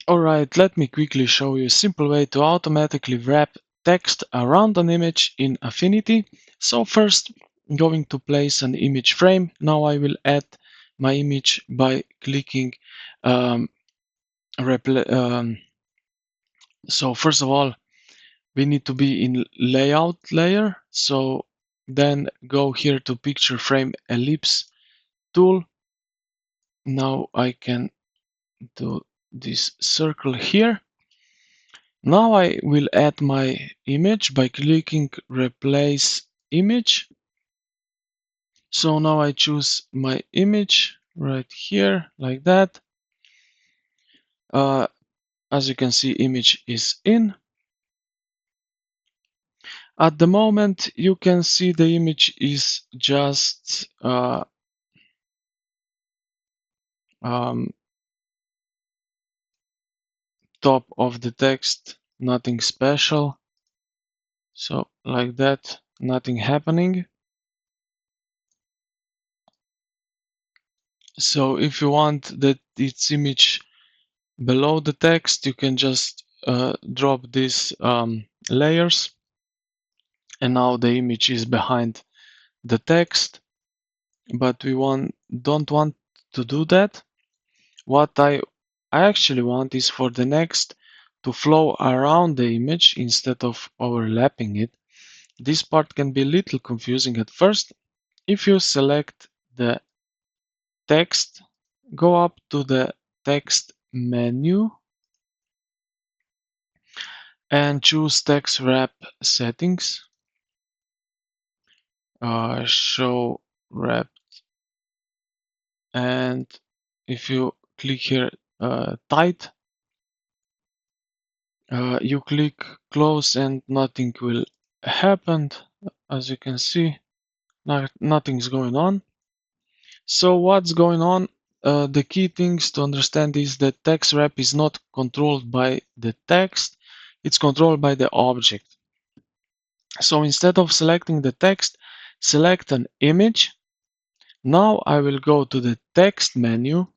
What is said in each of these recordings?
Alright, let me quickly show you a simple way to automatically wrap text around an image in Affinity. So first, I'm going to place an image frame. Now I will add my image by clicking um, so first of all, we need to be in layout layer. So then go here to picture frame ellipse tool. Now I can do this circle here. Now I will add my image by clicking replace image. So now I choose my image right here like that. As you can see, image is in. At the moment, you can see the image is just top of the text, nothing special. So like that, nothing happening. So if you want that its image below the text, you can just drop these layers, and now the image is behind the text. But we don't want to do that. What I actually want is for the next to flow around the image instead of overlapping it. This part can be a little confusing at first. If you select the text, go up to the text menu and choose text wrap settings. Show wrap, and if you click here tight, you click close and nothing will happen. As you can see, nothing's going on. So what's going on? The key things to understand is that text wrap is not controlled by the text, it's controlled by the object. So instead of selecting the text, select an image. Now I will go to the text menu,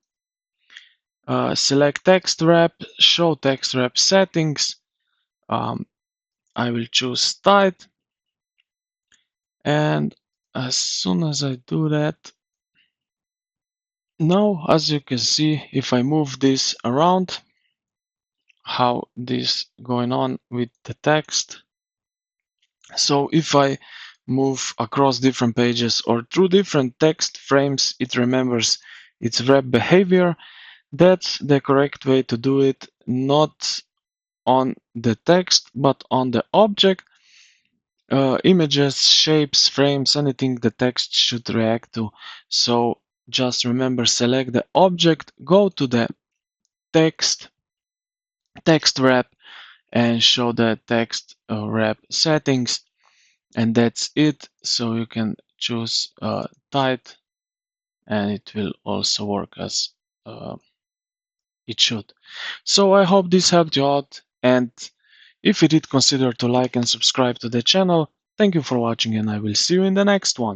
select text wrap, show text wrap settings. I will choose tight, and as soon as I do that, now as you can see, if I move this around, how this going on with the text. So if I move across different pages or through different text frames, it remembers its wrap behavior. That's the correct way to do it, not on the text, but on the object. Images, shapes, frames, anything the text should react to. So just remember, select the object, go to the text wrap, and show the text wrap settings, and that's it. So you can choose tight, and it will also work as it should. So I hope this helped you out, and if you did, consider to like and subscribe to the channel. Thank you for watching, and I will see you in the next one.